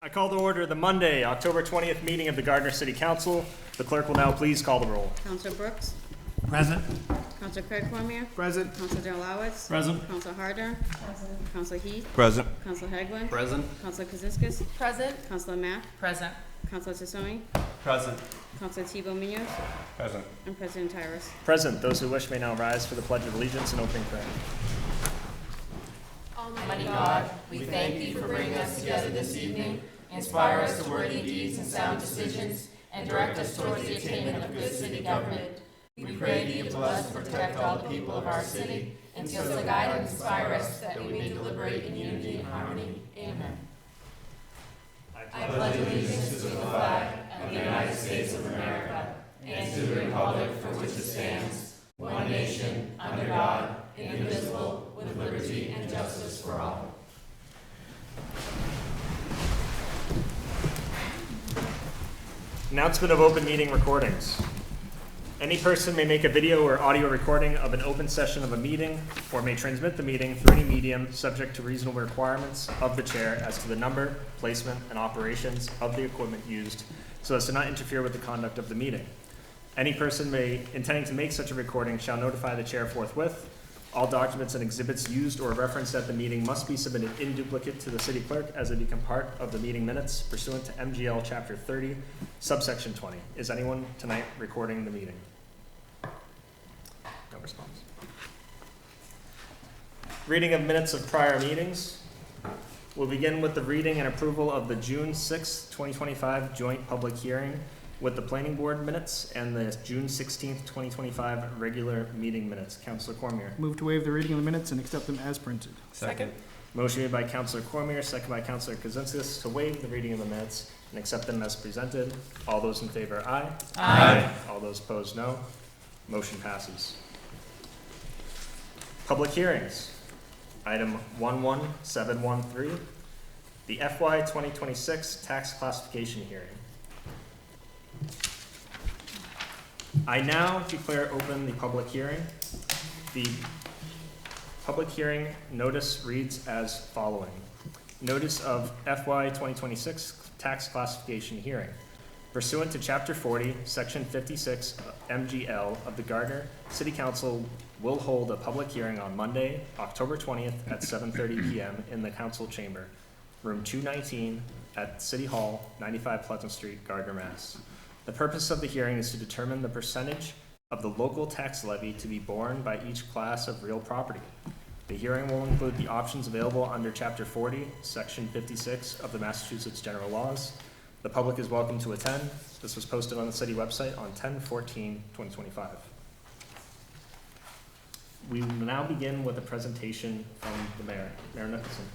I call to order the Monday, October 20th meeting of the Gardner City Council. The clerk will now please call the roll. Councilor Brooks. Present. Councilor Craig Cormier. Present. Councilor Delawitz. Present. Councilor Harder. Present. Councilor Heath. Present. Councilor Hagwin. Present. Councilor Kazinskas. Present. Councilor Mack. Present. Councilor Sassoni. Present. Councilor Thibault Munoz. Present. And President Tyrus. Present. Those who wish may now rise for the Pledge of Allegiance and opening prayer. Almighty God, we thank thee for bringing us together this evening. Inspire us to worthy deeds and sound decisions, and direct us towards the attainment of good city government. We pray thee to bless and protect all the people of our city, and still to guide and inspire us that we may deliberate in unity and harmony. Amen. I pledge allegiance to the flag of the United States of America, and to the republic for which it stands, one nation, under God, indivisible, with liberty and justice for all. Announcement of open meeting recordings. Any person may make a video or audio recording of an open session of a meeting or may transmit the meeting through any medium subject to reasonable requirements of the chair as to the number, placement, and operations of the equipment used so as to not interfere with the conduct of the meeting. Any person intending to make such a recording shall notify the chair forthwith. All documents and exhibits used or referenced at the meeting must be submitted in duplicate to the city clerk as they become part of the meeting minutes pursuant to MGL Chapter 30, subsection 20. Is anyone tonight recording the meeting? No response. Reading of minutes of prior meetings. We'll begin with the reading and approval of the June 6, 2025 joint public hearing with the planning board minutes and the June 16th, 2025 regular meeting minutes. Councilor Cormier. Move to waive the reading of the minutes and accept them as printed. Second. Motion made by Councilor Cormier, second by Councilor Kazinskas to waive the reading of the minutes and accept them as presented. All those in favor, aye. Aye. All those opposed, no. Motion passes. Public hearings. Item 11713, the FY 2026 tax classification hearing. I now declare open the public hearing. The public hearing notice reads as following. Notice of FY 2026 tax classification hearing. Pursuant to Chapter 40, Section 56 MGL of the Gardner City Council will hold a public hearing on Monday, October 20th at 7:30 p.m. in the council chamber, room 219 at City Hall, 95 Pleasant Street, Gardner, Mass. The purpose of the hearing is to determine the percentage of the local tax levy to be borne by each class of real property. The hearing will include the options available under Chapter 40, Section 56 of the Massachusetts General Laws. The public is welcome to attend. This was posted on the city website on 10/14/2025. We will now begin with a presentation from the mayor. Mayor Nicholson.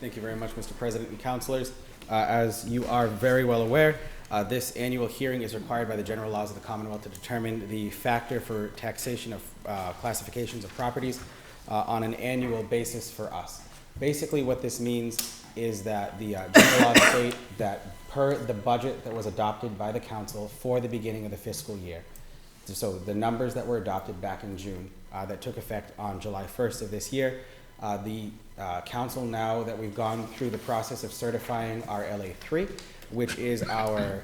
Thank you very much, Mr. President and councilors. As you are very well aware, this annual hearing is required by the general laws of the Commonwealth to determine the factor for taxation of classifications of properties on an annual basis for us. Basically what this means is that the general laws state that per the budget that was adopted by the council for the beginning of the fiscal year, so the numbers that were adopted back in June that took effect on July 1st of this year, the council, now that we've gone through the process of certifying our LA3, which is our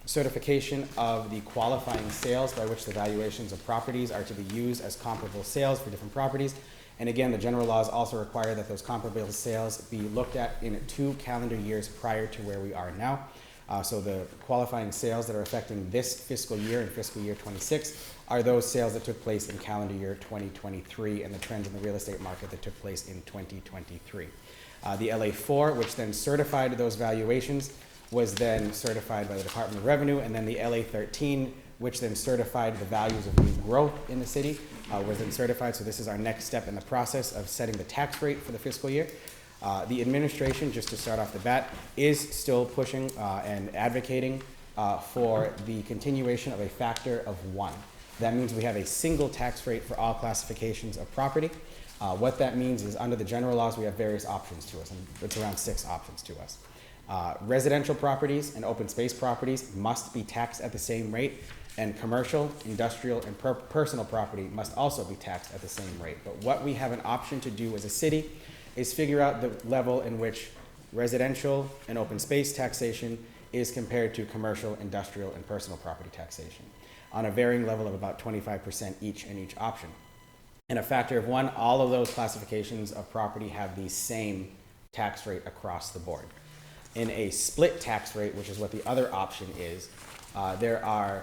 certification of the qualifying sales by which the valuations of properties are to be used as comparable sales for different properties. And again, the general laws also require that those comparable sales be looked at in 2 calendar years prior to where we are now. So the qualifying sales that are affecting this fiscal year and fiscal year 26 are those sales that took place in calendar year 2023 and the trends in the real estate market that took place in 2023. The LA4, which then certified those valuations, was then certified by the Department of Revenue, and then the LA13, which then certified the values of new growth in the city, was then certified. So this is our next step in the process of setting the tax rate for the fiscal year. The administration, just to start off the bat, is still pushing and advocating for the continuation of a factor of 1. That means we have a single tax rate for all classifications of property. What that means is under the general laws, we have various options to us, and it's around 6 options to us. Residential properties and open space properties must be taxed at the same rate, and commercial, industrial, and personal property must also be taxed at the same rate. But what we have an option to do as a city is figure out the level in which residential and open space taxation is compared to commercial, industrial, and personal property taxation on a varying level of about 25% each in each option. In a factor of one, all of those classifications of property have the same tax rate across the board. In a split tax rate, which is what the other option is, there are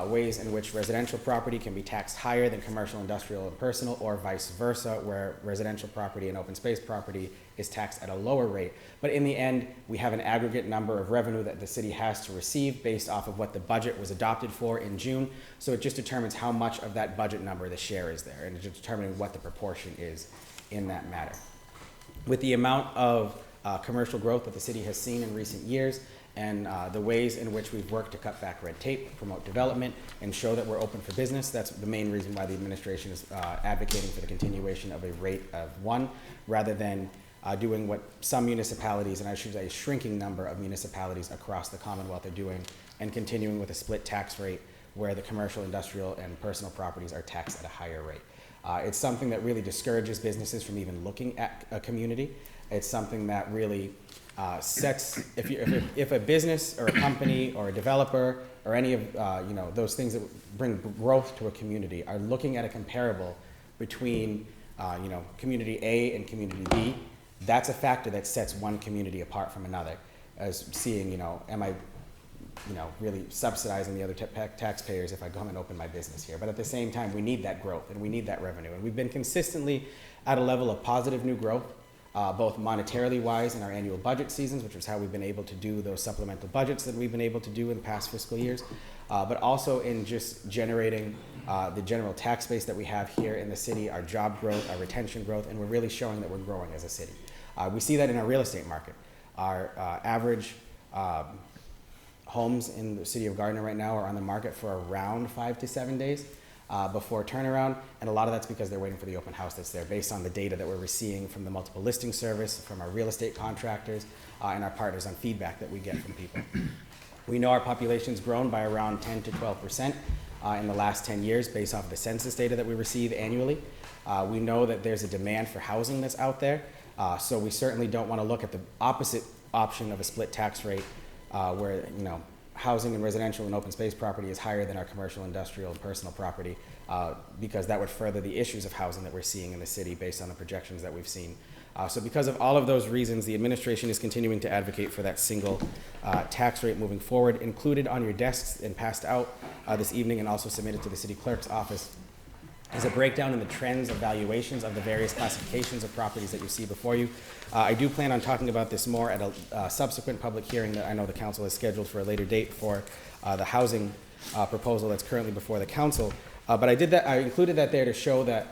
ways in which residential property can be taxed higher than commercial, industrial, and personal, or vice versa, where residential property and open space property is taxed at a lower rate. But in the end, we have an aggregate number of revenue that the city has to receive based off of what the budget was adopted for in June. So it just determines how much of that budget number the share is there, and it's determining what the proportion is in that matter. With the amount of commercial growth that the city has seen in recent years, and the ways in which we've worked to cut back red tape, promote development, and show that we're open for business. That's the main reason why the administration is advocating for the continuation of a rate of 1, rather than doing what some municipalities, and I should say a shrinking number of municipalities across the Commonwealth are doing, and continuing with a split tax rate where the commercial, industrial, and personal properties are taxed at a higher rate. It's something that really discourages businesses from even looking at a community. It's something that really sets, if a business or a company or a developer or any of those things that bring growth to a community are looking at a comparable between community A and community B, that's a factor that sets one community apart from another, as seeing, am I really subsidizing the other taxpayers if I come and open my business here. But at the same time, we need that growth and we need that revenue. And we've been consistently at a level of positive new growth, both monetarily wise in our annual budget seasons, which is how we've been able to do those supplemental budgets that we've been able to do in past fiscal years, but also in just generating the general tax base that we have here in the city, our job growth, our retention growth, and we're really showing that we're growing as a city. We see that in our real estate market. Our average homes in the city of Gardner right now are on the market for around 5 to 7 days before turnaround, and a lot of that's because they're waiting for the open house that's there based on the data that we're seeing from the multiple listing service, from our real estate contractors, and our partners on feedback that we get from people. We know our population's grown by around 10 to 12% in the last 10 years based off of the census data that we receive annually. We know that there's a demand for housing that's out there, so we certainly don't want to look at the opposite option of a split tax rate where housing and residential and open space property is higher than our commercial, industrial, and personal property, because that would further the issues of housing that we're seeing in the city based on the projections that we've seen. So because of all of those reasons, the administration is continuing to advocate for that single tax rate moving forward. Included on your desks and passed out this evening and also submitted to the city clerk's office is a breakdown in the trends of valuations of the various classifications of properties that you see before you. I do plan on talking about this more at a subsequent public hearing that I know the council has scheduled for a later date for the housing proposal that's currently before the council. But I included that there to show that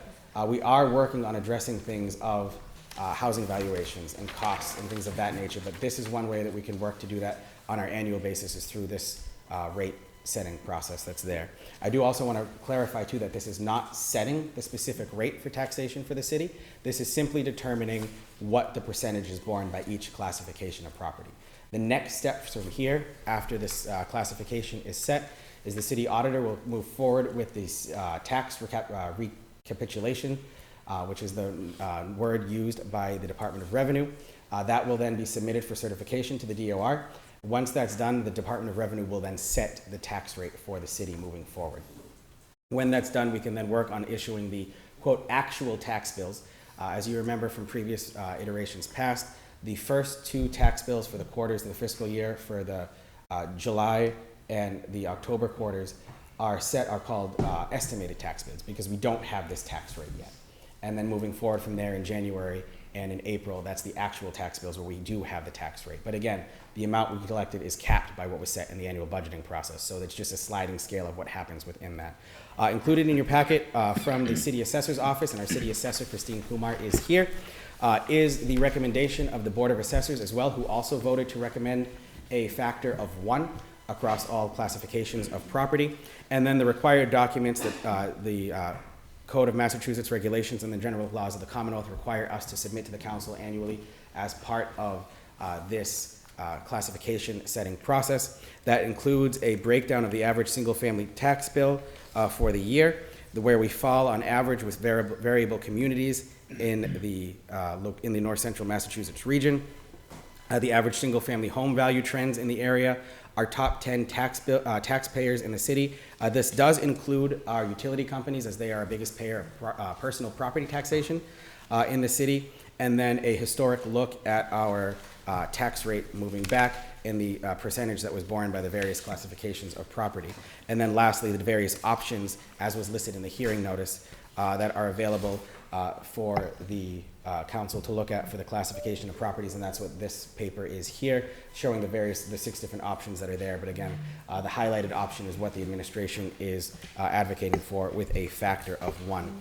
we are working on addressing things of housing valuations and costs and things of that nature. But this is one way that we can work to do that on our annual basis, is through this rate setting process that's there. I do also want to clarify too that this is not setting the specific rate for taxation for the city. This is simply determining what the percentage is borne by each classification of property. The next steps from here, after this classification is set, is the city auditor will move forward with this tax recapitulation, which is the word used by the Department of Revenue. That will then be submitted for certification to the DOR. Once that's done, the Department of Revenue will then set the tax rate for the city moving forward. When that's done, we can then work on issuing the, quote, actual tax bills. As you remember from previous iterations past, the first 2 tax bills for the quarters of the fiscal year for the July and the October quarters are called estimated tax bills, because we don't have this tax rate yet. And then moving forward from there in January and in April, that's the actual tax bills where we do have the tax rate. But again, the amount we collected is capped by what was set in the annual budgeting process. So it's just a sliding scale of what happens within that. Included in your packet from the City Assessor's Office, and our City Assessor, Christine Kumar, is here, is the recommendation of the Board of Assessors as well, who also voted to recommend a factor of 1 across all classifications of property. And then the required documents that the Code of Massachusetts regulations and the general laws of the Commonwealth require us to submit to the council annually as part of this classification setting process. That includes a breakdown of the average single-family tax bill for the year, where we fall on average with variable communities in the North Central Massachusetts region. the average single-family home value trends in the area, our top 10 taxpayers in the city. This does include our utility companies, as they are our biggest payer of personal property taxation in the city, and then a historic look at our tax rate moving back and the percentage that was borne by the various classifications of property. And then lastly, the various options, as was listed in the hearing notice, that are available for the council to look at for the classification of properties, and that's what this paper is here, showing the 6 different options that are there. But again, the highlighted option is what the administration is advocating for, with a factor of 1.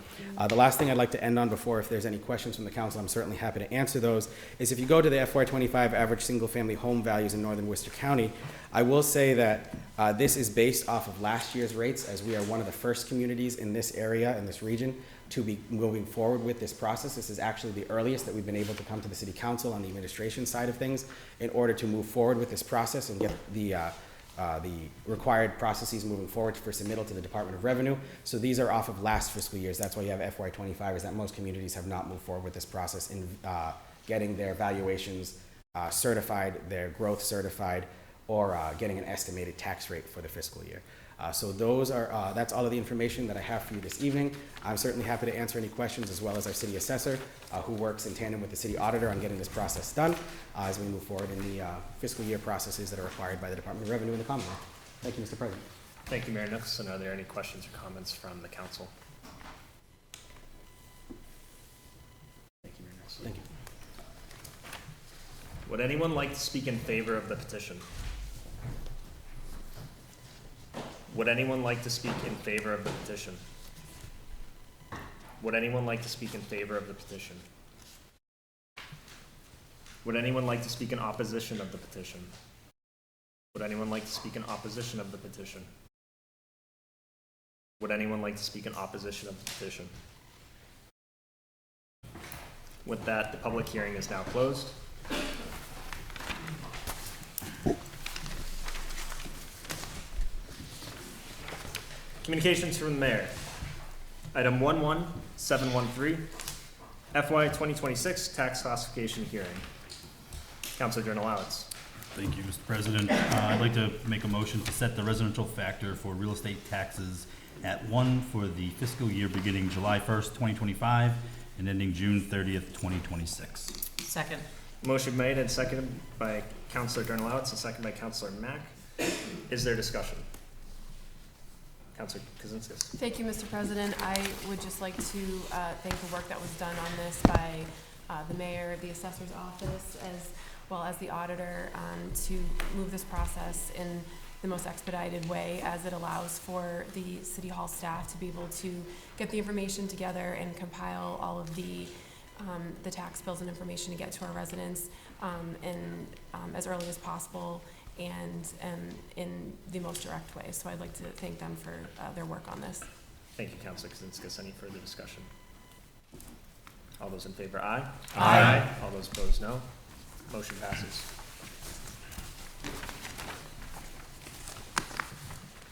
The last thing I'd like to end on before, if there's any questions from the council, I'm certainly happy to answer those, is if you go to the FY25 average single-family home values in northern Worcester County, I will say that this is based off of last year's rates, as we are one of the first communities in this area, in this region, to be moving forward with this process. This is actually the earliest that we've been able to come to the city council on the administration side of things in order to move forward with this process and get the required processes moving forward for submittal to the Department of Revenue. So these are off of last fiscal years. That's why you have FY25, is that most communities have not moved forward with this process in getting their valuations certified, their growth certified, or getting an estimated tax rate for the fiscal year. So those are, that's all of the information that I have for you this evening. I'm certainly happy to answer any questions, as well as our city assessor, who works in tandem with the city auditor on getting this process done as we move forward in the fiscal year processes that are required by the Department of Revenue and the Commonwealth. Thank you, Mr. President. Thank you, Mayor Nooks. And are there any questions or comments from the council? Thank you, Mayor Nooks. Thank you. Would anyone like to speak in favor of the petition? Would anyone like to speak in favor of the petition? Would anyone like to speak in favor of the petition? Would anyone like to speak in opposition of the petition? Would anyone like to speak in opposition of the petition? Would anyone like to speak in opposition of the petition? With that, the public hearing is now closed. Communications from the mayor. Item 11713, FY 2026 tax classification hearing. Councilor Journal Allowance. Thank you, Mr. President. I'd like to make a motion to set the residential factor for real estate taxes at 1 for the fiscal year beginning July 1st, 2025 and ending June 30th, 2026. Second. Motion made and seconded by Councilor Journal Allowance and seconded by Councilor Mack. Is there discussion? Councilor Kaczynskis. Thank you, Mr. President. I would just like to thank the work that was done on this by the mayor, the assessor's office, as well as the auditor, to move this process in the most expedited way, as it allows for the City Hall staff to be able to get the information together and compile all of the tax bills and information to get to our residents as early as possible and in the most direct way. So I'd like to thank them for their work on this. Thank you, Councilor Kaczynskis. Any further discussion? All those in favor, aye. Aye. All those opposed, no. Motion passes.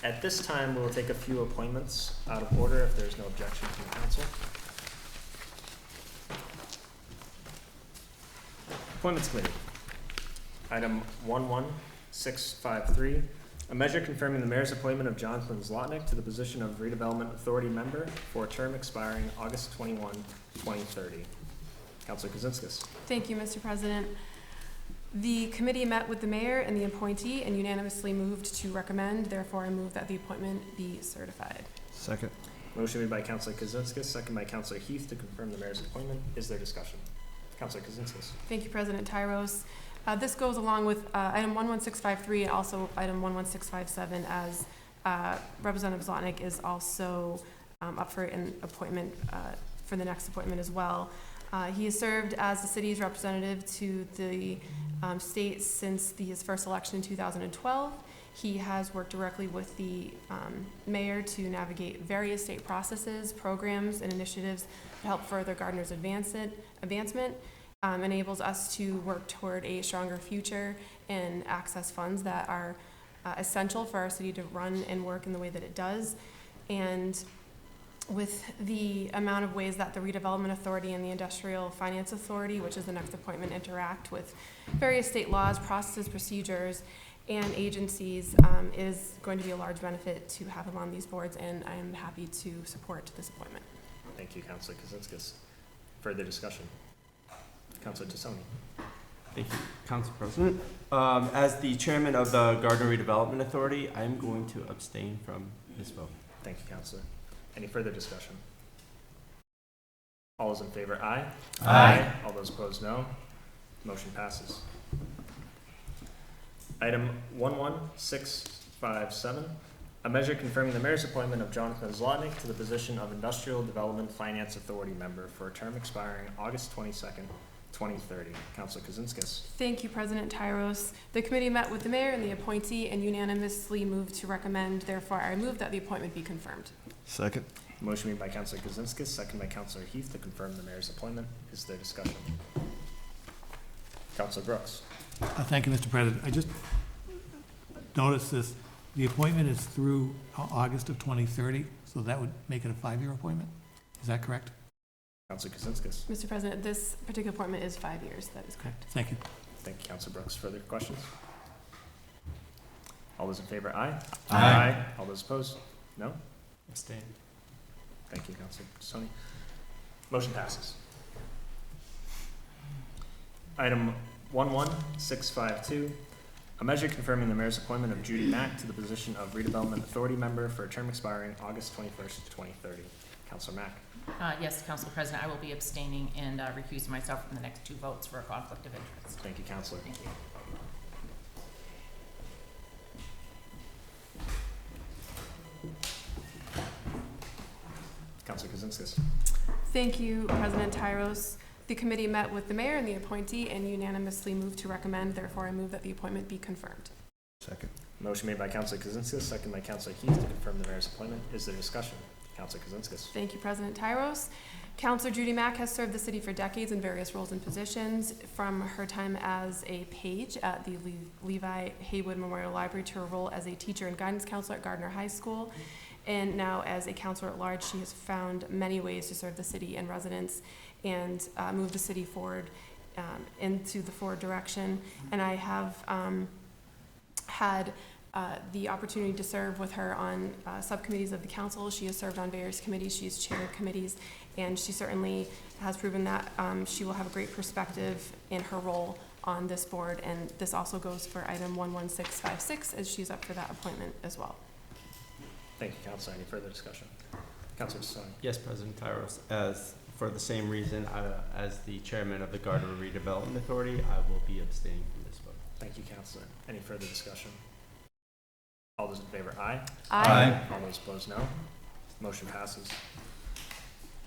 At this time, we'll take a few appointments out of order if there's no objection from the council. Appointments Committee. Item 11653, a measure confirming the mayor's appointment of Jonathan Zlotnick to the position of Redevelopment Authority member for a term expiring August 21, 2030. Councilor Kaczynskis. Thank you, Mr. President. The committee met with the mayor and the appointee and unanimously moved to recommend. Therefore, I move that the appointment be certified. Second. Motion made by Councilor Kaczynskis, second by Councilor Heath to confirm the mayor's appointment. Is there discussion? Councilor Kaczynskis. Thank you, President Tyros. This goes along with item 11653 and also item 11657, as Representative Zlotnick is also up for an appointment for the next appointment as well. He has served as the city's representative to the state since his first election in 2012. He has worked directly with the mayor to navigate various state processes, programs, and initiatives to help further Gardner's advancement, enables us to work toward a stronger future and access funds that are essential for our city to run and work in the way that it does. And with the amount of ways that the Redevelopment Authority and the Industrial Finance Authority, which is the next appointment, interact with various state laws, processes, procedures, and agencies, is going to be a large benefit to have him on these boards, and I'm happy to support this appointment. Thank you, Councilor Kazinskas. Further discussion? Councilor Tassoni. Thank you, Council President. As the chairman of the Gardner Redevelopment Authority, I am going to abstain from this vote. Thank you, Councilor. Any further discussion? All those in favor, aye. Aye. All those opposed, no. Motion passes. Item 11657, a measure confirming the mayor's appointment of Jonathan Zlotnick to the position of Industrial Development Finance Authority member for a term expiring August 22nd, 2030. Councilor Kazinskas. Thank you, President Tyros. The committee met with the mayor and the appointee and unanimously moved to recommend. Therefore, I move that the appointment be confirmed. Second. Motion made by Councilor Kazinskas, second by Councilor Heath to confirm the mayor's appointment. Is there discussion? Councilor Brooks. Thank you, Mr. President. I just noticed this, the appointment is through August of 2030, so that would make it a 5-year appointment. Is that correct? Councilor Kazinskas. Mr. President, this particular appointment is 5 years. That is correct. Thank you. Thank you, Councilor Brooks. Further questions? All those in favor, aye. Aye. All those opposed? No? Abstain. Thank you, Councilor Sony. Motion passes. Item 11652, a measure confirming the mayor's appointment of Judy Mack to the position of Redevelopment Authority member for a term expiring August 21st, 2030. Councilor Mack. Yes, Council President, I will be abstaining and recusing myself from the next 2 votes for a conflict of interest. Thank you, Councilor. Thank you. Councilor Kazinskas. Thank you, President Tyros. The committee met with the mayor and the appointee and unanimously moved to recommend. Therefore, I move that the appointment be confirmed. Second. Motion made by Councilor Kazinskas, second by Councilor Heath to confirm the mayor's appointment. Is there discussion? Councilor Kazinskas. Thank you, President Tyros. Councilor Judy Mack has served the city for decades in various roles and positions, from her time as a page at the Levi Haywood Memorial Library to her role as a teacher and guidance counselor at Gardner High School. And now as a counselor at large, she has found many ways to serve the city and residents and move the city forward into the forward direction. And I have had the opportunity to serve with her on subcommittees of the council. She has served on various committees. She's chaired committees, and she certainly has proven that she will have a great perspective in her role on this board. And this also goes for item 11656, as she's up for that appointment as well. Thank you, Councilor. Any further discussion? Councilor Sony. Yes, President Tyros. As for the same reason, as the chairman of the Gardner Redevelopment Authority, I will be abstaining from this vote. Thank you, Councilor. Any further discussion? All those in favor, aye. Aye. All those opposed, no. Motion passes.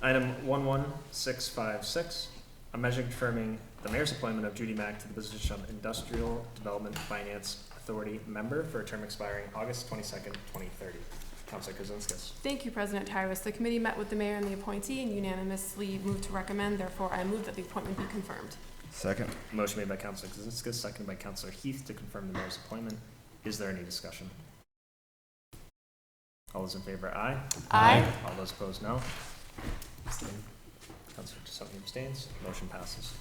Item 11656, a measure confirming the mayor's appointment of Judy Mack to the position of Industrial Development Finance Authority member for a term expiring August 22nd, 2030. Councilor Kazinskas. Thank you, President Tyros. The committee met with the mayor and the appointee and unanimously moved to recommend. Therefore, I move that the appointment be confirmed. Second. Motion made by Councilor Kazinskas, seconded by Councilor Heath to confirm the mayor's appointment. Is there any discussion? All those in favor, aye. Aye. All those opposed, no. Abstain. Councilor Tassoni abstains. Motion passes.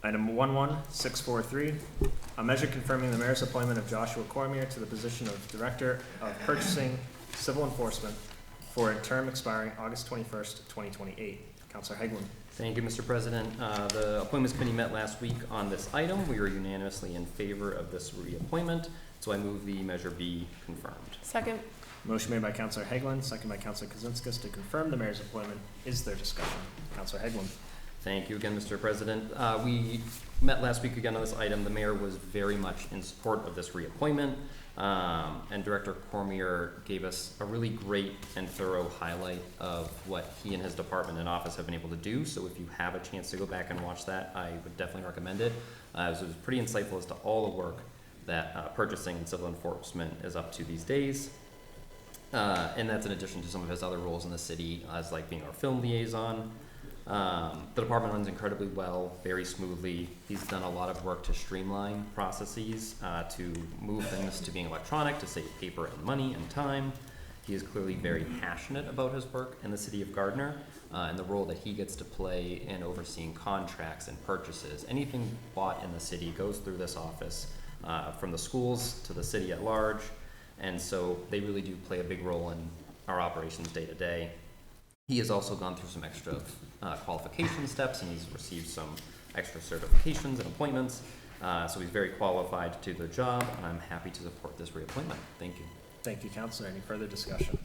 Item 11643, a measure confirming the mayor's appointment of Joshua Cormier to the position of Director of Purchasing Civil Enforcement for a term expiring August 21st, 2028. Councilor Hegland. Thank you, Mr. President. The Appointments Committee met last week on this item. We were unanimously in favor of this reappointment, so I move the measure be confirmed. Second. Motion made by Councilor Hegland, second by Councilor Kazinskas to confirm the mayor's appointment. Is there discussion? Councilor Hegland. Thank you again, Mr. President. We met last week again on this item. The mayor was very much in support of this reappointment, and Director Cormier gave us a really great and thorough highlight of what he and his department and office have been able to do. So if you have a chance to go back and watch that, I would definitely recommend it. It was pretty insightful as to all the work that purchasing and civil enforcement is up to these days. And that's in addition to some of his other roles in the city, as like being our film liaison. The department runs incredibly well, very smoothly. He's done a lot of work to streamline processes, to move things to being electronic, to save paper and money and time. He is clearly very passionate about his work in the city of Gardner, and the role that he gets to play in overseeing contracts and purchases. Anything bought in the city goes through this office, from the schools to the city at large, and so they really do play a big role in our operations day to day. He has also gone through some extra qualification steps, and he's received some extra certifications and appointments, so he's very qualified to do the job, and I'm happy to support this reappointment. Thank you. Thank you, Counselor. Any further discussion?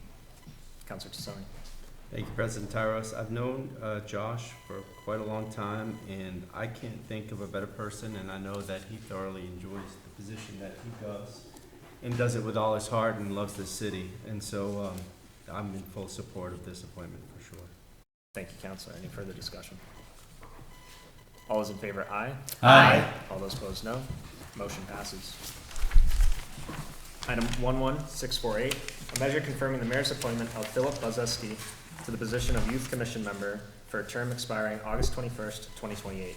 Counselor Tassoni. Thank you, President Tyros. I've known Josh for quite a long time, and I can't think of a better person, and I know that he thoroughly enjoys the position that he does, and does it with all his heart and loves this city. And so I'm in full support of this appointment for sure. Thank you, Counselor. Any further discussion? All those in favor, aye. Aye. All those opposed, no. Motion passes. Item 11648, a measure confirming the mayor's appointment of Philip Buzeski to the position of Youth Commission member for a term expiring August 21st, 2028.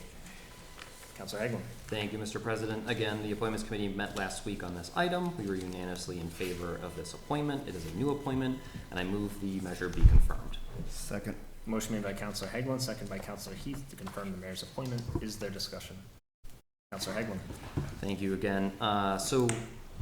Counselor Hagelin. Thank you, Mr. President. Again, the Appointments Committee met last week on this item. We were unanimously in favor of this appointment. It is a new appointment, and I move the measure be confirmed. Second. Motion made by Counselor Hagelin, second by Counselor Heath to confirm the mayor's appointment. Is there discussion? Counselor Hagelin. Thank you again.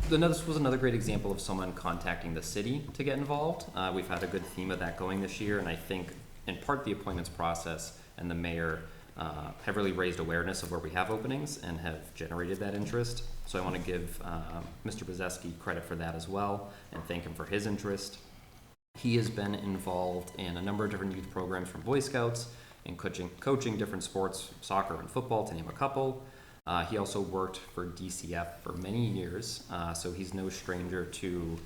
This was another great example of someone contacting the city to get involved. We've had a good theme of that going this year, and I think in part the appointments process and the mayor have really raised awareness of where we have openings and have generated that interest. So I want to give Mr. Buzeski credit for that as well and thank him for his interest. He has been involved in a number of different youth programs from Boy Scouts and coaching different sports, soccer and football, to name a couple. He also worked for DCF for many years, so he's no stranger to,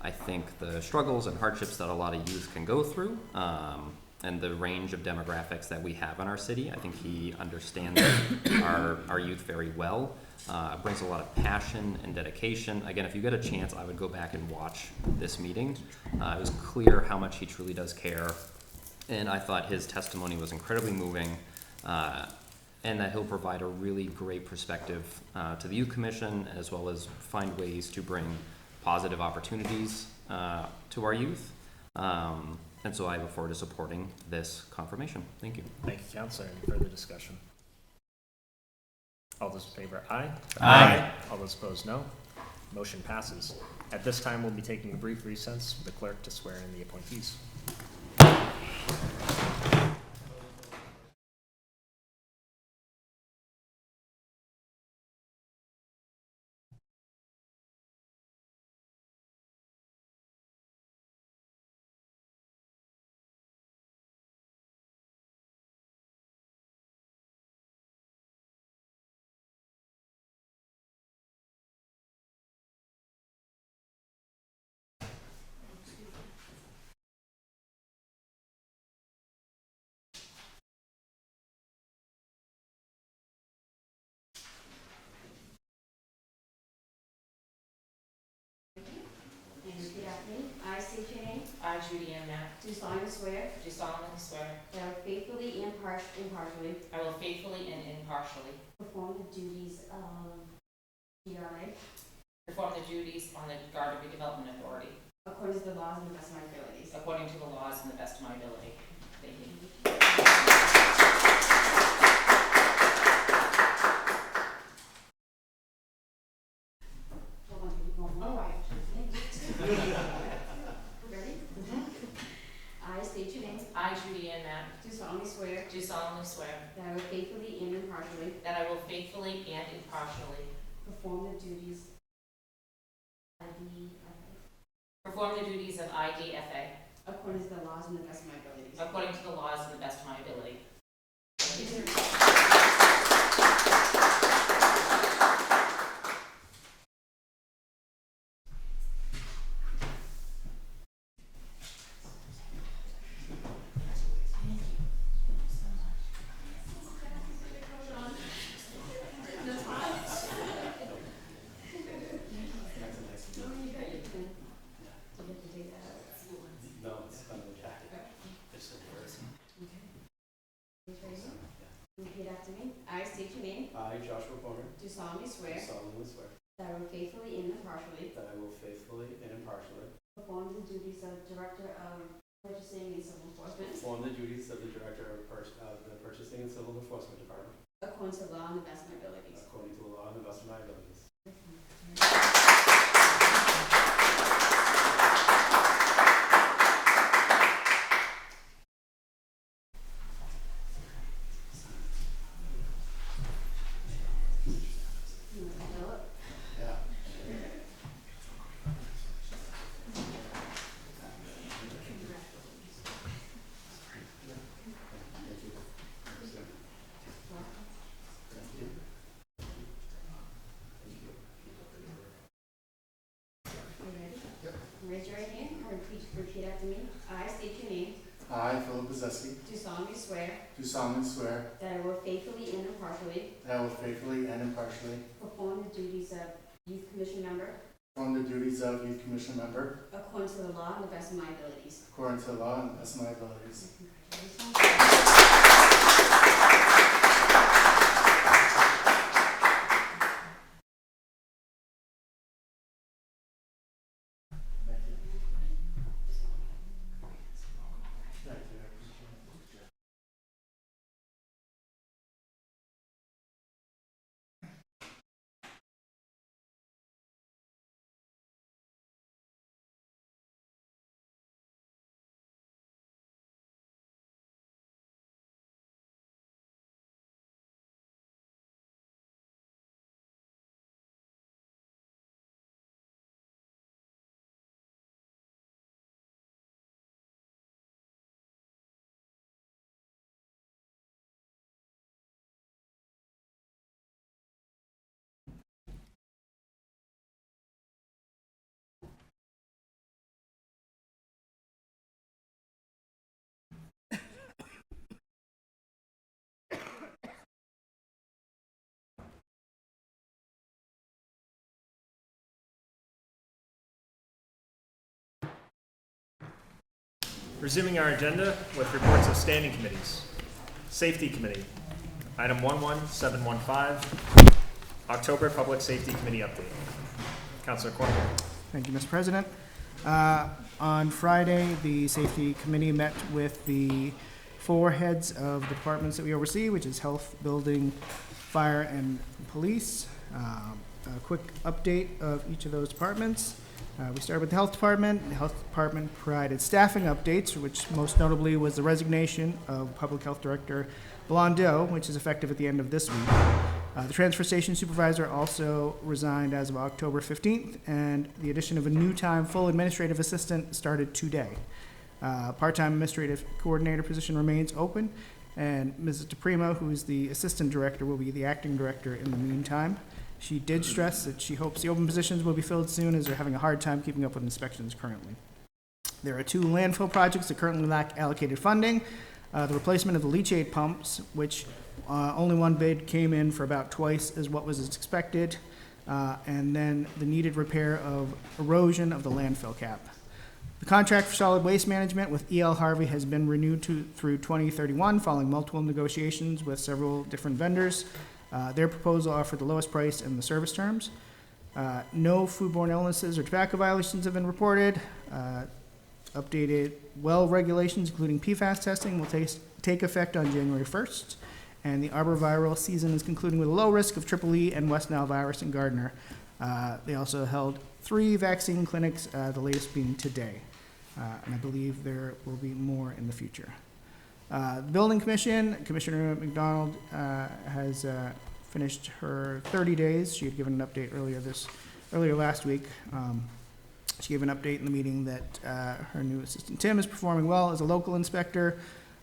I think, the struggles and hardships that a lot of youth can go through, and the range of demographics that we have in our city. I think he understands our youth very well, brings a lot of passion and dedication. Again, if you get a chance, I would go back and watch this meeting. It was clear how much he truly does care, and I thought his testimony was incredibly moving. And that he'll provide a really great perspective to the Youth Commission, as well as find ways to bring positive opportunities to our youth. And so I look forward to supporting this confirmation. Thank you. Thank you, Counselor. Any further discussion? All those in favor, aye. Aye. All those opposed, no. Motion passes. At this time, we'll be taking a brief recess for the clerk to swear in the appointees. I state your name. I, Judy Ann Mack, Do solemnly swear do solemnly swear that I will faithfully and impartially I will faithfully and impartially perform the duties of GRA perform the duties on the Gardner Redevelopment Authority according to the laws and the best of my abilities. according to the laws and the best of my ability. Thank you. Hold on, keep going. Oh, I Ready? I state your name. I, Judy Ann Mack, Do solemnly swear do solemnly swear that I will faithfully and impartially that I will faithfully and impartially perform the duties of the perform the duties of IDFA according to the laws and the best of my abilities. according to the laws and the best of my ability. You have to take that out. duties of Director of Purchasing and Civil Enforcement perform the duties of the Director of the Purchasing and Civil Enforcement Department according to law and the best of my abilities. according to the law and the best of my abilities. Raise your right hand and repeat after me. I state your name. I, Philip Bozeski, Do solemnly swear do solemnly swear that I will faithfully and impartially that I will faithfully and impartially perform the duties of Youth Commission member perform the duties of Youth Commission member according to the law and the best of my abilities. according to the law and the best of my abilities. Thank you. Thank you. I appreciate it. Resuming our agenda with reports of standing committees. Safety Committee, item 11715, October Public Safety Committee update. Councilor Cormier. Thank you, Mr. President. On Friday, the Safety Committee met with the 4 heads of the departments that we oversee, which is Health, Building, Fire, and Police. A quick update of each of those departments. We started with the Health Department. The Health Department provided staffing updates, which most notably was the resignation of Public Health Director Blondeau, which is effective at the end of this week. The Transfer Station Supervisor also resigned as of October 15th, and the addition of a new time full administrative assistant started today. Part-time administrative coordinator position remains open, and Mrs. DePrimo, who is the assistant director, will be the acting director in the meantime. She did stress that she hopes the open positions will be filled soon, as they're having a hard time keeping up with inspections currently. There are 2 landfill projects that currently lack allocated funding. The replacement of the leachate pumps, which only one bid came in for about twice as what was expected, and then the needed repair of erosion of the landfill cap. The contract for solid waste management with E.L. Harvey has been renewed through 2031, following multiple negotiations with several different vendors. Their proposal offered the lowest price and the service terms. No foodborne illnesses or tobacco violations have been reported. Updated well regulations, including PFAS testing, will take effect on January 1st. And the arborviral season is concluding with a low risk of Triple E and West Nile virus in Gardner. They also held 3 vaccine clinics, the latest being today. And I believe there will be more in the future. The Building Commission, Commissioner McDonald has finished her 30 days. She had given an update earlier last week. She gave an update in the meeting that her new assistant Tim is performing well as a local inspector.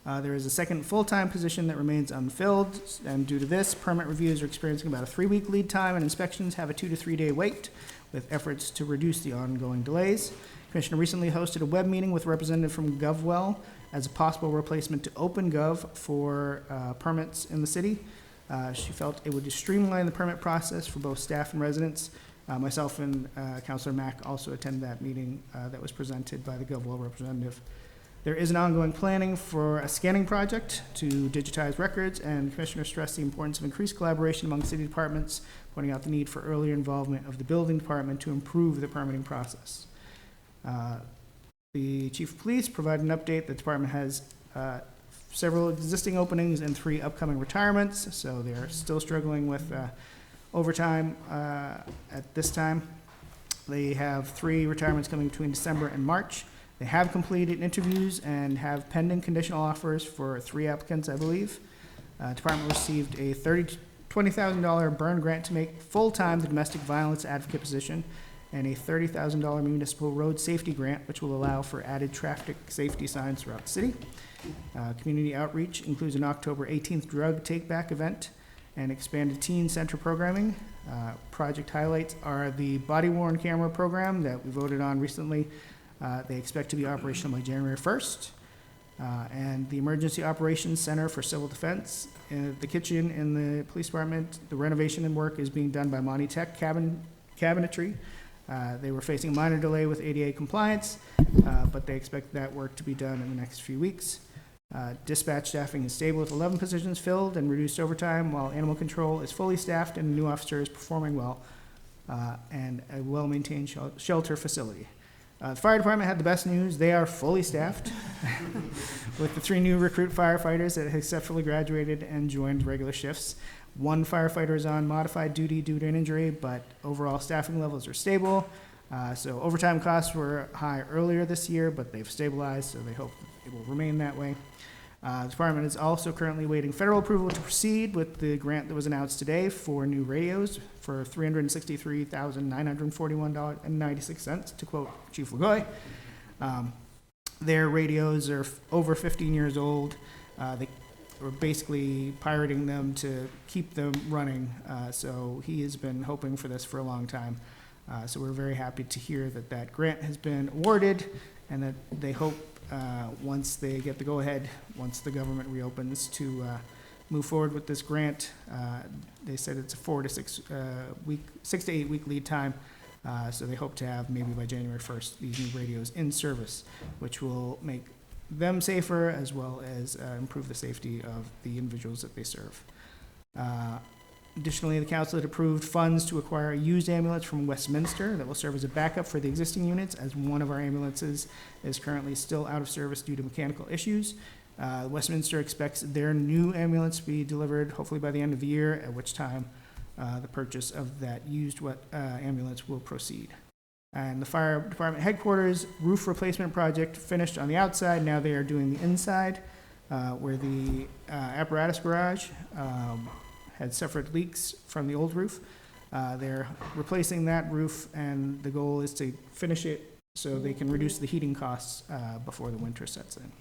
There is a second full-time position that remains unfilled, and due to this, permit reviews are experiencing about a 3-week lead time, and inspections have a 2 to 3 day wait, with efforts to reduce the ongoing delays. Commissioner recently hosted a web meeting with a representative from GovWell as a possible replacement to OpenGov for permits in the city. She felt it would streamline the permit process for both staff and residents. Myself and Councilor Mack also attended that meeting that was presented by the GovWell representative. There is an ongoing planning for a scanning project to digitize records, and the Commissioner stressed the importance of increased collaboration among city departments, pointing out the need for earlier involvement of the building department to improve the permitting process. The Chief of Police provided an update. The department has several existing openings and 3 upcoming retirements, so they're still struggling with overtime at this time. They have 3 retirements coming between December and March. They have completed interviews and have pending conditional offers for 3 applicants, I believe. Department received a $20,000 burn grant to make full-time the domestic violence advocate position, and a $30,000 municipal road safety grant, which will allow for added traffic safety signs throughout the city. Community outreach includes an October 18th drug take-back event and expanded teen center programming. Project highlights are the body-worn camera program that we voted on recently. They expect to be operational by January 1st. And the Emergency Operations Center for Civil Defense. The kitchen in the police department, the renovation and work is being done by Monty Tech Cabinetry. They were facing a minor delay with ADA compliance, but they expect that work to be done in the next few weeks. Dispatch staffing is stable with 11 positions filled and reduced overtime, while animal control is fully staffed and the new officer is performing well, and a well-maintained shelter facility. The fire department had the best news. They are fully staffed with the 3 new recruit firefighters that have successfully graduated and joined regular shifts. 1 firefighter is on modified duty due to an injury, but overall staffing levels are stable. So overtime costs were high earlier this year, but they've stabilized, so they hope it will remain that way. The department is also currently waiting federal approval to proceed with the grant that was announced today for new radios for $363,941.96, to quote Chief Lagoy. Their radios are over 15 years old. They were basically pirating them to keep them running, so he has been hoping for this for a long time. So we're very happy to hear that that grant has been awarded, and that they hope once they get the go-ahead, once the government reopens, to move forward with this grant. They said it's a 6 to 8 week lead time, so they hope to have maybe by January 1st these new radios in service, which will make them safer as well as improve the safety of the individuals that they serve. Additionally, the council had approved funds to acquire a used ambulance from Westminster that will serve as a backup for the existing units, as one of our ambulances is currently still out of service due to mechanical issues. Westminster expects their new ambulance to be delivered hopefully by the end of the year, at which time the purchase of that used ambulance will proceed. And the fire department headquarters roof replacement project finished on the outside. Now they are doing the inside, where the apparatus garage had suffered leaks from the old roof. They're replacing that roof, and the goal is to finish it so they can reduce the heating costs before the winter sets in.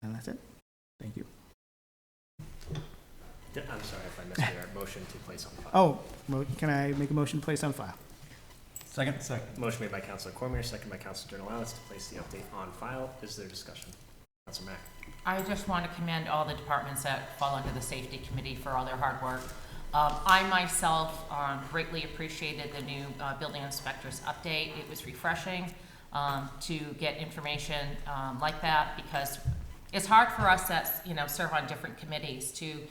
And that's it. Thank you. I'm sorry if I missed your motion to place on file. Can I make a motion to place on file? Second. Motion made by Councilor Cormier, second by Councilor Journalist to place the update on file. Is there discussion? Councilor Mack. I just want to commend all the departments that fall under the safety committee for all their hard work. I myself greatly appreciated the new building inspector's update. It was refreshing to get information like that, because it's hard for us that serve on different committees to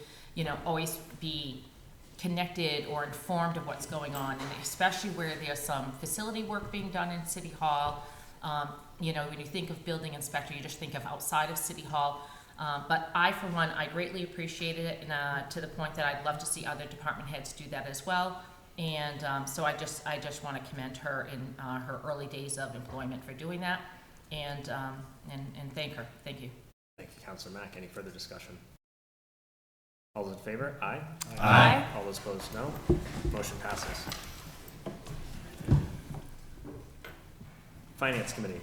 always be connected or informed of what's going on, and especially where there's some facility work being done in City Hall. When you think of building inspector, you just think of outside of City Hall. But I, for one, I greatly appreciated it, and to the point that I'd love to see other department heads do that as well. And so I just want to commend her in her early days of employment for doing that, and thank her. Thank you. Thank you, Councilor Mack. Any further discussion? All those in favor? Aye. Aye. All those opposed, no. Motion passes. Finance Committee.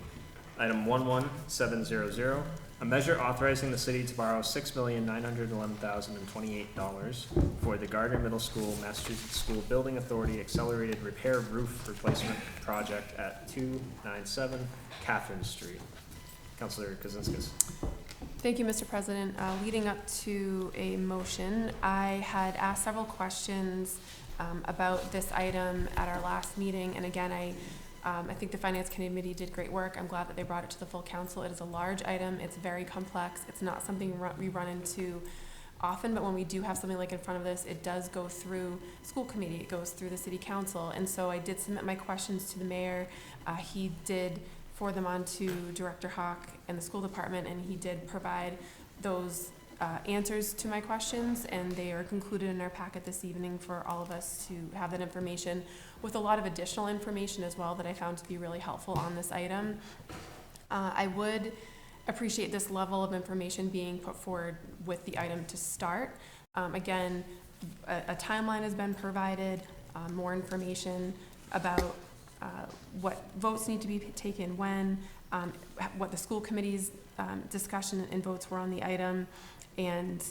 Item 11700, a measure authorizing the city to borrow $6,911,028 for the Gardner Middle School, Massachusetts School Building Authority Accelerated Repair Roof Replacement Project at 297 Catherine Street. Councilor Kozinskis. Thank you, Mr. President. Leading up to a motion, I had asked several questions about this item at our last meeting, and again, I think the Finance Committee did great work. I'm glad that they brought it to the full council. It is a large item. It's very complex. It's not something we run into often, but when we do have something like in front of this, it does go through school committee. It goes through the city council. And so I did submit my questions to the mayor. He did forward them on to Director Hawk and the school department, and he did provide those answers to my questions, and they are concluded in our packet this evening for all of us to have that information, with a lot of additional information as well that I found to be really helpful on this item. I would appreciate this level of information being put forward with the item to start. Again, a timeline has been provided, more information about what votes need to be taken when, what the school committee's discussion and votes were on the item, and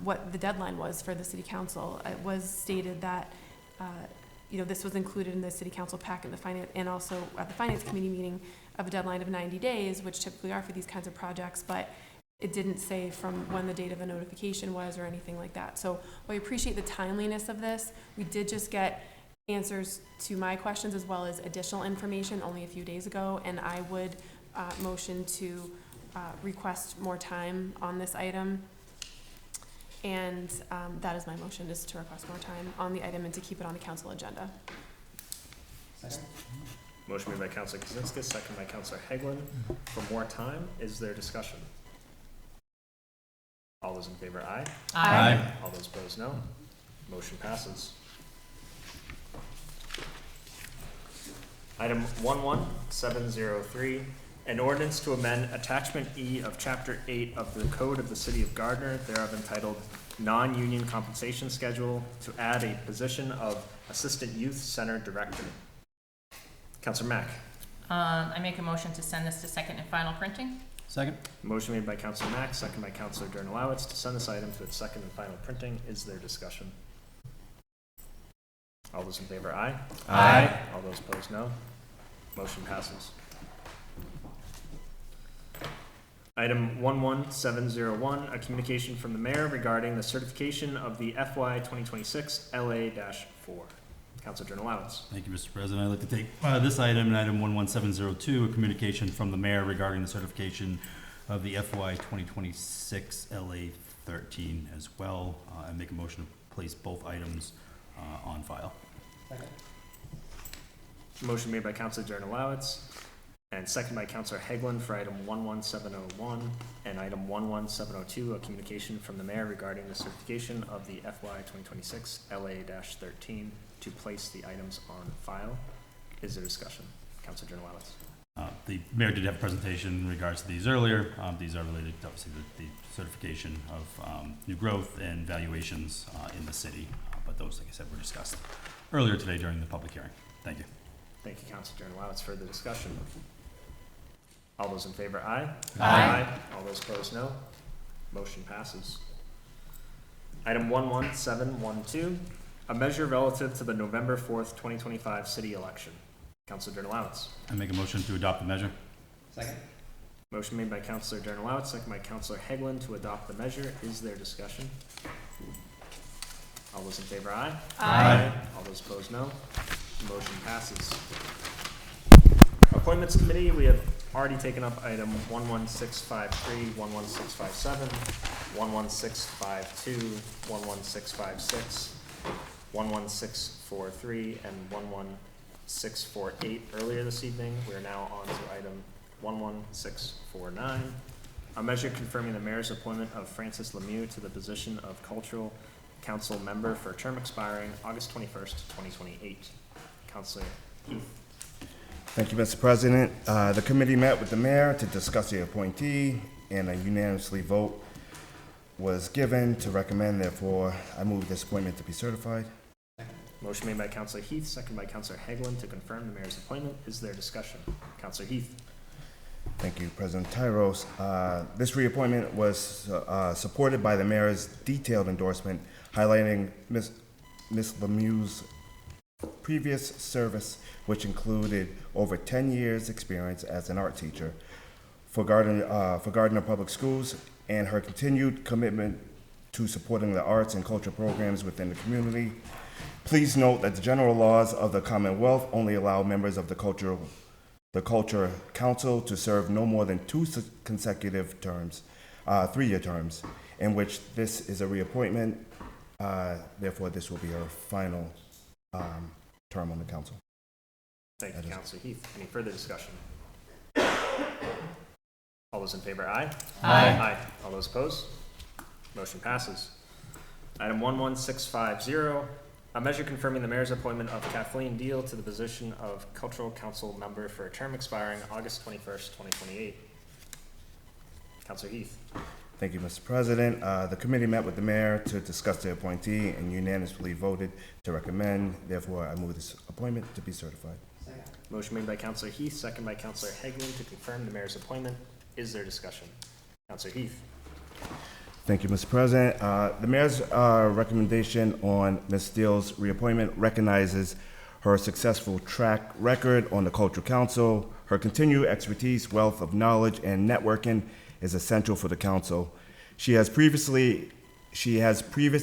what the deadline was for the city council. It was stated that this was included in the city council packet, and also at the finance committee meeting, of a deadline of 90 days, which typically are for these kinds of projects, but it didn't say from when the date of the notification was or anything like that. So we appreciate the timeliness of this. We did just get answers to my questions as well as additional information only a few days ago, and I would motion to request more time on this item. And that is my motion, is to request more time on the item and to keep it on the council agenda. Motion made by Counselor Kaczynski, second by Counselor Heglin. For more time, is there discussion? All those in favor, aye. Aye. All those opposed, no. Motion passes. Item 11703, an ordinance to amend Attachment E of Chapter 8 of the Code of the City of Gardner, thereof entitled Non-Union Compensation Schedule, to add a position of Assistant Youth Center Director. Counselor Mack. I make a motion to send this to second and final printing. Second. Motion made by Counselor Mack, second by Counselor Dernalowitz to send this item to its second and final printing. Is there discussion? All those in favor, aye. Aye. All those opposed, no. Motion passes. Item 11701, a communication from the mayor regarding the certification of the FY 2026 LA-4. Counselor Dernalowitz. Thank you, Mr. President. I'd like to take this item, item 11702, a communication from the mayor regarding the certification of the FY 2026 LA-13 as well, and make a motion to place both items on file. Motion made by Counselor Dernalowitz and second by Counselor Heglin for item 11701 and item 11702, a communication from the mayor regarding the certification of the FY 2026 LA-13 to place the items on file. Is there discussion? Counselor Dernalowitz. The mayor did have a presentation in regards to these earlier. These are related to obviously the certification of new growth and valuations in the city, but those, like I said, were discussed earlier today during the public hearing. Thank you. Thank you, Counselor Dernalowitz. Further discussion? All those in favor, aye. Aye. All those opposed, no. Motion passes. Item 11712, a measure relative to the November 4th, 2025 city election. Counselor Dernalowitz. I make a motion to adopt the measure. Second. Motion made by Counselor Dernalowitz, second by Counselor Heglin to adopt the measure. Is there discussion? All those in favor, aye. Aye. All those opposed, no. Motion passes. Appointments Committee, we have already taken up item 11653, 11657, 11652, 11656, 11643, and 11648 earlier this evening. We are now on to item 11649, a measure confirming the mayor's appointment of Francis Lemieux to the position of Cultural Council member for a term expiring August 21st, 2028. Counselor Heath. Thank you, Mr. President. The committee met with the mayor to discuss the appointee, and a unanimously vote was given to recommend. Therefore, I move this appointment to be certified. Motion made by Counselor Heath, second by Counselor Heglin to confirm the mayor's appointment. Is there discussion? Counselor Heath. Thank you, President Tyros. This reappointment was supported by the mayor's detailed endorsement, highlighting Ms. Lemieux's previous service, which included over 10 years' experience as an art teacher for Gardner Public Schools, and her continued commitment to supporting the arts and culture programs within the community. Please note that the general laws of the Commonwealth only allow members of the Culture Council to serve no more than 2 consecutive terms, 3-year terms, in which this is a reappointment. Therefore, this will be her final term on the council. Thank you, Counselor Heath. Any further discussion? All those in favor, aye? Aye. All those opposed? Motion passes. Item 11650, a measure confirming the mayor's appointment of Kathleen Deal to the position of Cultural Council member for a term expiring August 21st, 2028. Counselor Heath. Thank you, Mr. President. The committee met with the mayor to discuss the appointee and unanimously voted to recommend. Therefore, I move this appointment to be certified. Motion made by Counselor Heath, second by Counselor Hegland to confirm the mayor's appointment. Is there discussion? Counselor Heath. Thank you, Mr. President. The mayor's recommendation on Ms. Steele's reappointment recognizes her successful track record on the Cultural Council. Her continued expertise, wealth of knowledge, and networking is essential for the council. She has previous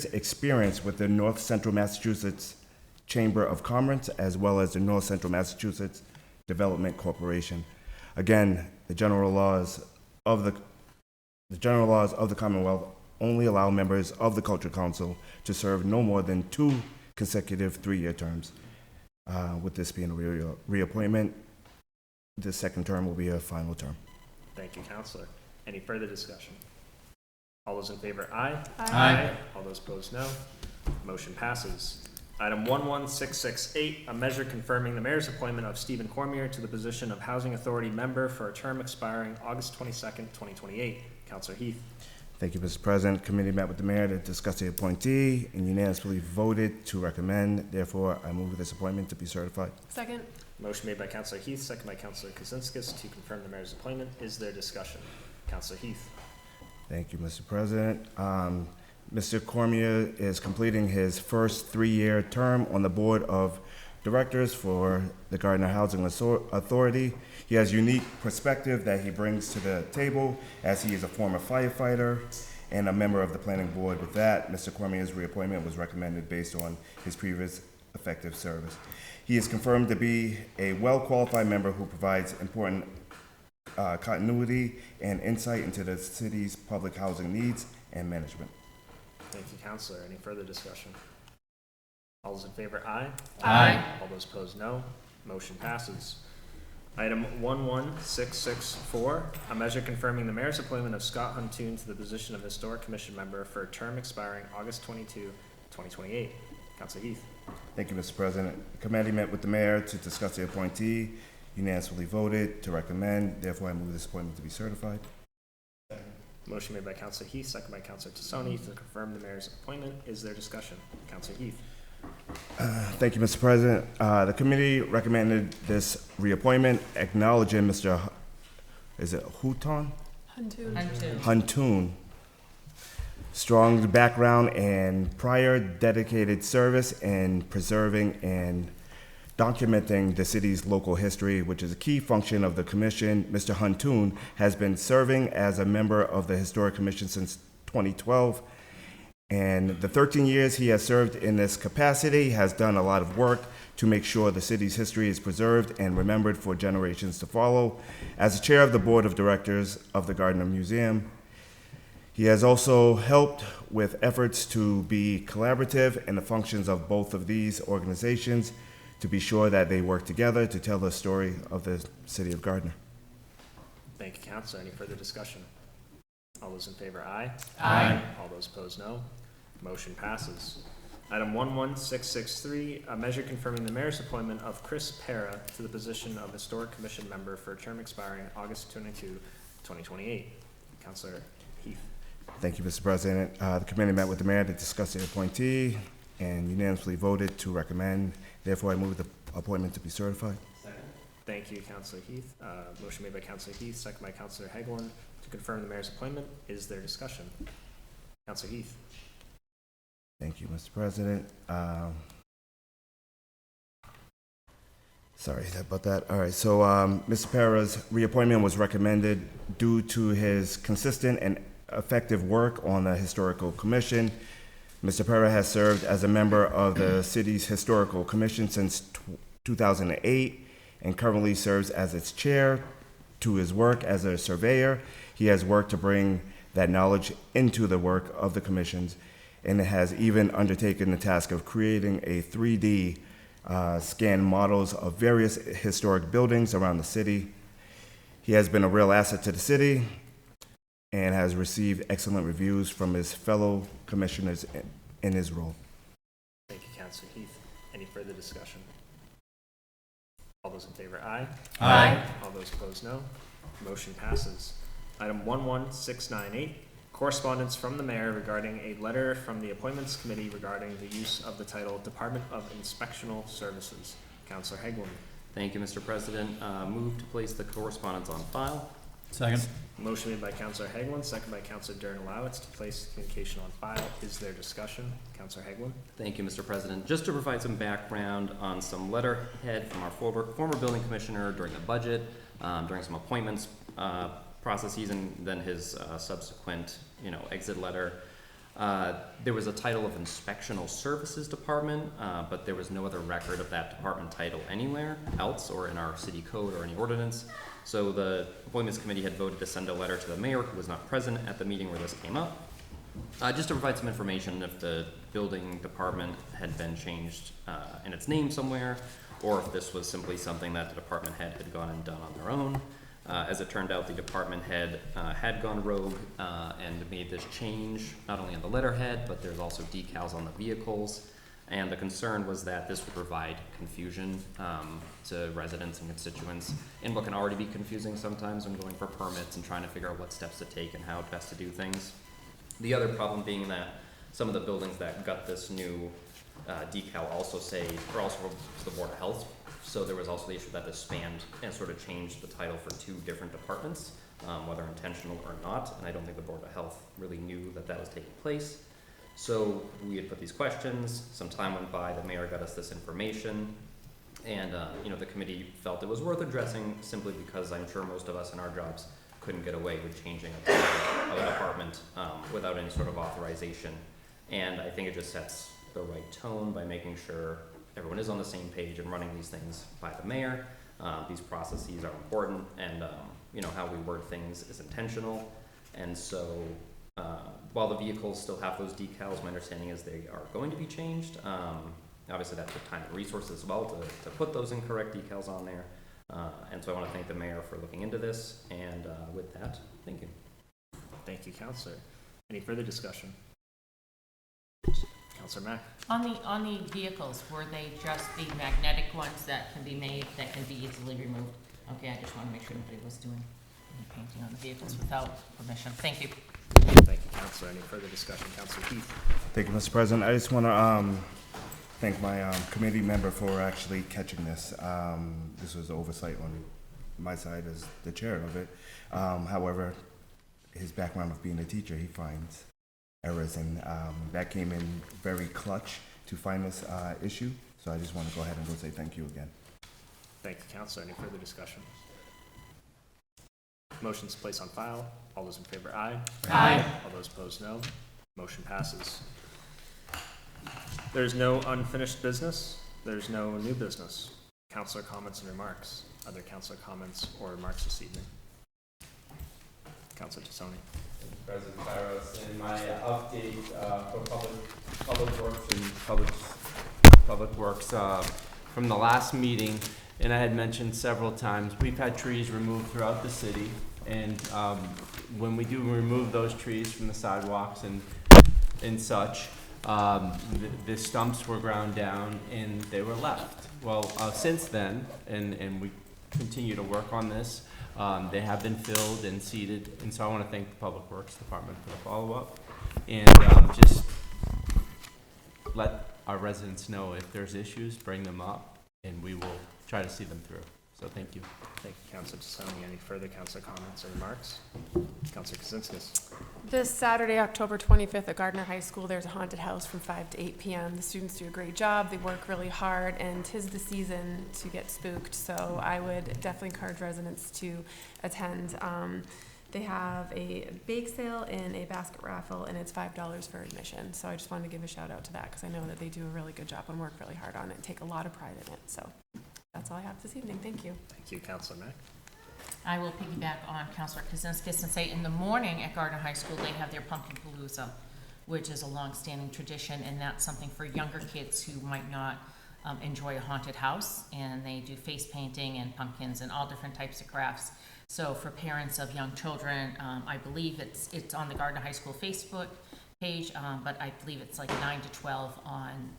experience with the North Central Massachusetts Chamber of Commerce as well as the North Central Massachusetts Development Corporation. Again, the general laws of the Commonwealth only allow members of the Cultural Council to serve no more than 2 consecutive 3-year terms. With this being a reappointment, the second term will be a final term. Thank you, Counselor. Any further discussion? All those in favor, aye? Aye. All those opposed, no. Motion passes. Item 11668, a measure confirming the mayor's appointment of Stephen Cormier to the position of Housing Authority member for a term expiring August 22nd, 2028. Counselor Heath. Thank you, Mr. President. Committee met with the mayor to discuss the appointee and unanimously voted to recommend. Therefore, I move this appointment to be certified. Second. Motion made by Counselor Heath, second by Counselor Kozinskis to confirm the mayor's appointment. Is there discussion? Counselor Heath. Thank you, Mr. President. Mr. Cormier is completing his first 3-year term on the board of directors for the Gardner Housing Authority. He has unique perspective that he brings to the table as he is a former firefighter and a member of the planning board. With that, Mr. Cormier's reappointment was recommended based on his previous effective service. He is confirmed to be a well-qualified member who provides important continuity and insight into the city's public housing needs and management. Thank you, Counselor. Any further discussion? All those in favor, aye? Aye. All those opposed, no. Motion passes. Item 11664, a measure confirming the mayor's appointment of Scott Huntoon to the position of Historic Commission member for a term expiring August 22, 2028. Counselor Heath. Thank you, Mr. President. The committee met with the mayor to discuss the appointee, unanimously voted to recommend. Therefore, I move this appointment to be certified. Motion made by Counselor Heath, second by Counselor Tassoni to confirm the mayor's appointment. Is there discussion? Counselor Heath. Thank you, Mr. President. The committee recommended this reappointment, acknowledging Mr. Huntoon. Huntoon. Strong background and prior dedicated service in preserving and documenting the city's local history, which is a key function of the commission. Mr. Huntoon has been serving as a member of the Historic Commission since 2012. And the 13 years he has served in this capacity has done a lot of work to make sure the city's history is preserved and remembered for generations to follow. As the chair of the board of directors of the Gardner Museum, he has also helped with efforts to be collaborative in the functions of both of these organizations to be sure that they work together to tell the story of the city of Gardner. Thank you, Counselor. Any further discussion? All those in favor, aye? Aye. All those opposed, no. Motion passes. Item 11663, a measure confirming the mayor's appointment of Chris Para to the position of Historic Commission member for a term expiring August 22, 2028. Counselor Heath. Thank you, Mr. President. The committee met with the mayor to discuss the appointee and unanimously voted to recommend. Therefore, I move the appointment to be certified. Thank you, Counselor Heath. Motion made by Counselor Heath, second by Counselor Hegland to confirm the mayor's appointment. Is there discussion? Counselor Heath. Thank you, Mr. President. Sorry about that. All right, so Mr. Para's reappointment was recommended due to his consistent and effective work on the Historical Commission. Mr. Para has served as a member of the city's Historical Commission since 2008 and currently serves as its chair. To his work as a surveyor, he has worked to bring that knowledge into the work of the commissions and has even undertaken the task of creating a 3D scan models of various historic buildings around the city. He has been a real asset to the city and has received excellent reviews from his fellow commissioners in his role. Thank you, Councilor Heath. Any further discussion? All those in favor, aye. Aye. All those opposed, no. Motion passes. Item 11698, correspondence from the mayor regarding a letter from the Appointments Committee regarding the use of the title Department of Inspectional Services. Councilor Hegland. Thank you, Mr. President. Move to place the correspondence on file. Second. Motion made by Councilor Hegland, second by Councilor Dernallowitz to place communication on file. Is there discussion? Councilor Hegland. Thank you, Mr. President. Just to provide some background on some letterhead from our former building commissioner during the budget, during some appointments processes, and then his subsequent, exit letter. There was a title of Inspectional Services Department, but there was no other record of that department title anywhere else or in our city code or any ordinance. So the Appointments Committee had voted to send a letter to the mayor, who was not present at the meeting where this came up, just to provide some information if the building department had been changed in its name somewhere, or if this was simply something that the department head had gone and done on their own. As it turned out, the department head had gone rogue and made this change, not only on the letterhead, but there's also decals on the vehicles. And the concern was that this would provide confusion to residents and constituents in what can already be confusing sometimes when going for permits and trying to figure out what steps to take and how best to do things. The other problem being that some of the buildings that got this new decal also are also the Board of Health. So there was also the issue that this spanned and sort of changed the title for two different departments, whether intentional or not. And I don't think the Board of Health really knew that that was taking place. So we had put these questions, some time went by, the mayor got us this information, and the committee felt it was worth addressing simply because I'm sure most of us in our jobs couldn't get away with changing a title of a department without any sort of authorization. And I think it just sets the right tone by making sure everyone is on the same page and running these things by the mayor. These processes are important, and how we word things is intentional. And so while the vehicles still have those decals, my understanding is they are going to be changed. Obviously that took time and resources as well to put those incorrect decals on there. And so I want to thank the mayor for looking into this, and with that, thank you. Thank you, Councilor. Any further discussion? Councilor Mack. On the vehicles, were they just the magnetic ones that can be made, that can be easily removed? Okay, I just want to make sure nobody was doing any painting on the vehicles without permission. Thank you. Thank you, Councilor. Any further discussion? Councilor Heath. Thank you, Mr. President. I just want to thank my committee member for actually catching this. This was oversight on my side as the chair of it. However, his background of being a teacher, he finds errors, and that came in very clutch to find this issue. So I just want to go ahead and go say thank you again. Thank you, Councilor. Any further discussion? Motion's placed on file. All those in favor, aye. Aye. All those opposed, no. Motion passes. There's no unfinished business. There's no new business. Councilor comments and remarks. Other councilor comments or remarks this evening? Councilor Tassoni. President Tyros, in my update for public works and public works from the last meeting, and I had mentioned several times, we've had trees removed throughout the city, and when we do remove those trees from the sidewalks and such, the stumps were ground down and they were left. Well, since then, and we continue to work on this, they have been filled and seeded, and so I want to thank the Public Works Department for the follow-up, and just let our residents know if there's issues, bring them up, and we will try to see them through. So thank you. Thank you, Councilor Tassoni. Any further councilor comments or remarks? Councilor Kaczynskis. This Saturday, October 25th at Gardner High School, there's a haunted house from 5 to 8 p.m. The students do a great job. They work really hard, and 'tis the season to get spooked, so I would definitely encourage residents to attend. They have a bake sale and a basket raffle, and it's $5 for admission. So I just wanted to give a shout out to that because I know that they do a really good job and work really hard on it and take a lot of pride in it. So that's all I have this evening. Thank you. Thank you, Councilor Mack. I will piggyback on Councilor Kaczynskis and say in the morning at Gardner High School, they have their Pumpkin Palooza, which is a long-standing tradition, and that's something for younger kids who might not enjoy a haunted house, and they do face painting and pumpkins and all different types of crafts. So for parents of young children, I believe it's on the Gardner High School Facebook page, but I believe it's like 9 to 12 on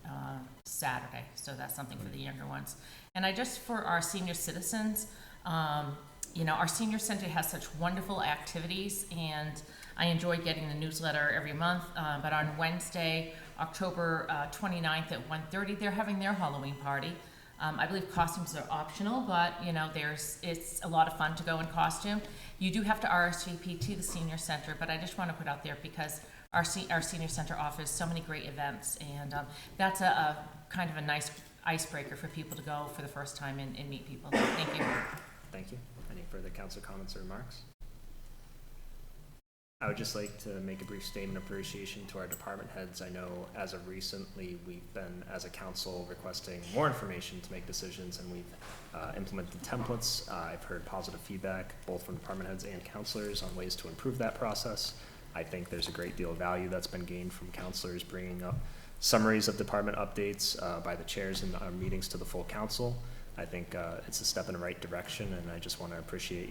Saturday, so that's something for the younger ones. And for our senior citizens, our senior center has such wonderful activities, and I enjoy getting the newsletter every month, but on Wednesday, October 29th at 1:30, they're having their Halloween party. I believe costumes are optional, but it's a lot of fun to go in costume. You do have to RSVP to the senior center, but I just want to put out there because our senior center offers so many great events, and that's a kind of a nice icebreaker for people to go for the first time and meet people. Thank you. Thank you. Any further council comments or remarks? I would just like to make a brief statement of appreciation to our department heads. I know as of recently, we've been, as a council, requesting more information to make decisions, and we've implemented templates. I've heard positive feedback, both from department heads and counselors, on ways to improve that process. I think there's a great deal of value that's been gained from counselors bringing up summaries of department updates by the chairs in our meetings to the full council. I think it's a step in the right direction, and I just want to appreciate,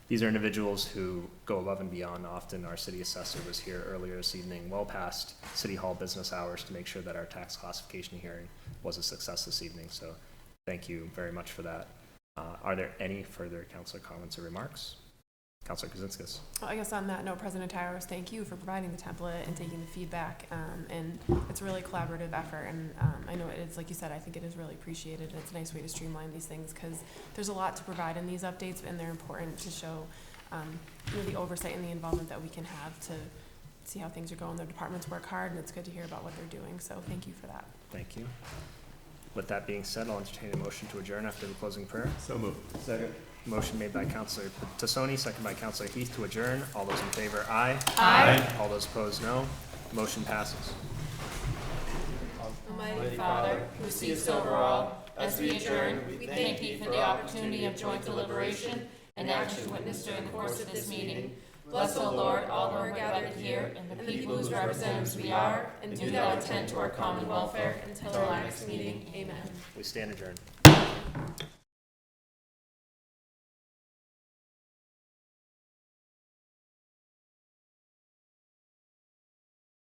these are individuals who go above and beyond. Often our city assessor was here earlier this evening, well past City Hall business hours, to make sure that our tax classification hearing was a success this evening. So thank you very much for that. Are there any further councilor comments or remarks? Councilor Kaczynskis. Well, I guess on that note, President Tyros, thank you for providing the template and taking the feedback. And it's a really collaborative effort. And I know it's, like you said, I think it is really appreciated. And it's a nice way to streamline these things because there's a lot to provide in these updates, and they're important to show the oversight and the involvement that we can have to see how things are going. Their departments work hard, and it's good to hear about what they're doing. So thank you for that. Thank you. With that being said, I'll entertain a motion to adjourn after the closing prayer. So moved. Second. Motion made by Councilor Tassoni, second by Councilor Heath to adjourn. All those in favor, aye. Aye. All those opposed, no. Motion passes. Almighty Father, who sees over all, as we adjourn, we thank you for the opportunity of joint deliberation and action witnessed during the course of this meeting. Bless, O Lord, all who are gathered here, and the people whose representatives we are, and do thou attend to our common welfare until our next meeting. Amen. We stand adjourned.